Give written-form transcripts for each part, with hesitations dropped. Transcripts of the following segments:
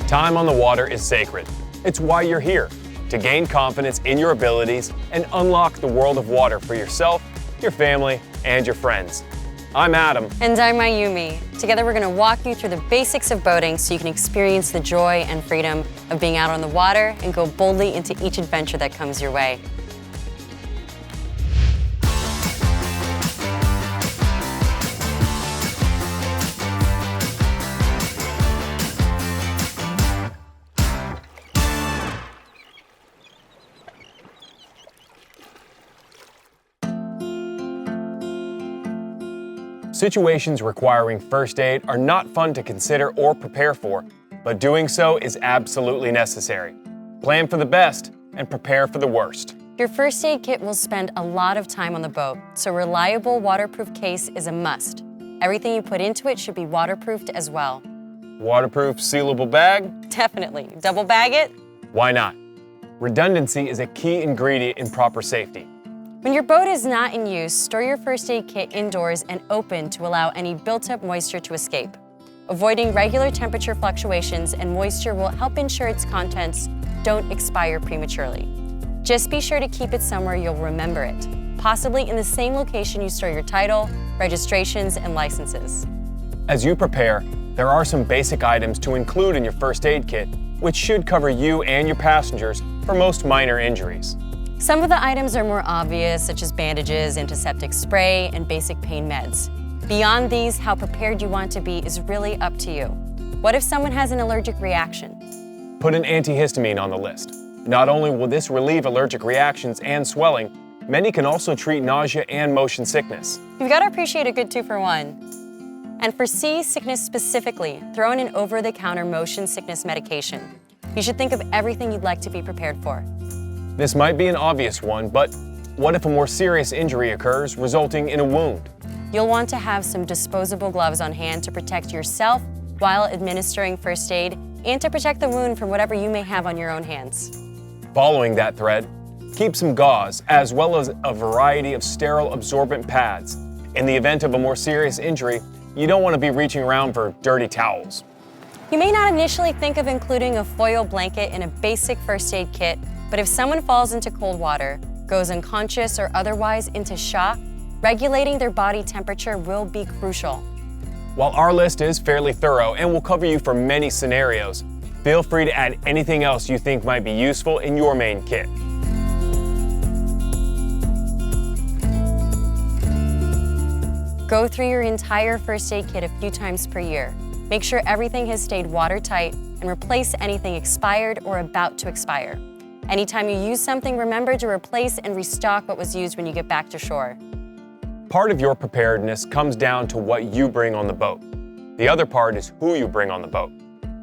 Time on the water is sacred. It's why you're here, to gain confidence in your abilities and unlock the world of water for yourself, your family, and your friends. I'm Adam. And I'm Mayumi. Together we're going to walk you through the basics of boating so you can experience the joy and freedom of being out on the water and go boldly into each adventure that comes your way. Situations requiring first aid are not fun to consider or prepare for, but doing so is absolutely necessary. Plan for the best and prepare for the worst. Your first aid kit will spend a lot of time on the boat, so a reliable waterproof case is a must. Everything you put into it should be waterproofed as well. Waterproof, sealable bag? Definitely. Double bag it? Why not? Redundancy is a key ingredient in proper safety. When your boat is not in use, store your first aid kit indoors and open to allow any built-up moisture to escape. Avoiding regular temperature fluctuations and moisture will help ensure its contents don't expire prematurely. Just be sure to keep it somewhere you'll remember it, possibly in the same location you store your title, registrations, and licenses. As you prepare, there are some basic items to include in your first aid kit, which should cover you and your passengers for most minor injuries. Some of the items are more obvious, such as bandages, antiseptic spray, and basic pain meds. Beyond these, how prepared you want to be is really up to you. What if someone has an allergic reaction? Put an antihistamine on the list. Not only will this relieve allergic reactions and swelling, many can also treat nausea and motion sickness. You've got to appreciate a good 2-for-1. And for seasickness specifically, throw in an over-the-counter motion sickness medication. You should think of everything you'd like to be prepared for. This might be an obvious one, but what if a more serious injury occurs, resulting in a wound? You'll want to have some disposable gloves on hand to protect yourself while administering first aid and to protect the wound from whatever you may have on your own hands. Following that thread, keep some gauze as well as a variety of sterile absorbent pads. In the event of a more serious injury, you don't want to be reaching around for dirty towels. You may not initially think of including a foil blanket in a basic first aid kit, but if someone falls into cold water, goes unconscious or otherwise into shock, regulating their body temperature will be crucial. While our list is fairly thorough and will cover you for many scenarios, feel free to add anything else you think might be useful in your main kit. Go through your entire first aid kit a few times per year. Make sure everything has stayed watertight and replace anything expired or about to expire. Anytime you use something, remember to replace and restock what was used when you get back to shore. Part of your preparedness comes down to what you bring on the boat. The other part is who you bring on the boat.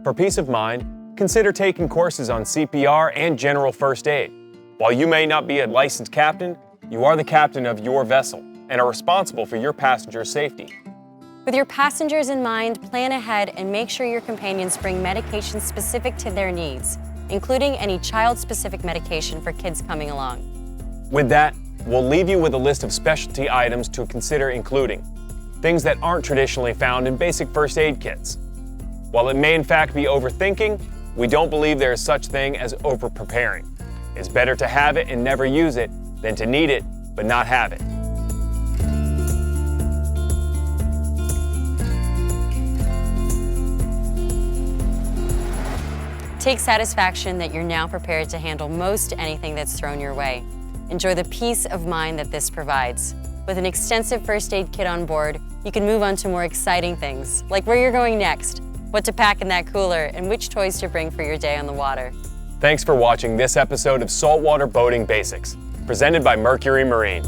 For peace of mind, consider taking courses on CPR and general first aid. While you may not be a licensed captain, you are the captain of your vessel and are responsible for your passengers' safety. With your passengers in mind, plan ahead and make sure your companions bring medication specific to their needs, including any child-specific medication for kids coming along. With that, we'll leave you with a list of specialty items to consider including, things that aren't traditionally found in basic first aid kits. While it may in fact be overthinking, we don't believe there is such thing as over-preparing. It's better to have it and never use it than to need it but not have it. Take satisfaction that you're now prepared to handle most anything that's thrown your way. Enjoy the peace of mind that this provides. With an extensive first aid kit on board, you can move on to more exciting things, like where you're going next, what to pack in that cooler, and which toys to bring for your day on the water. Thanks for watching this episode of Saltwater Boating Basics, presented by Mercury Marine.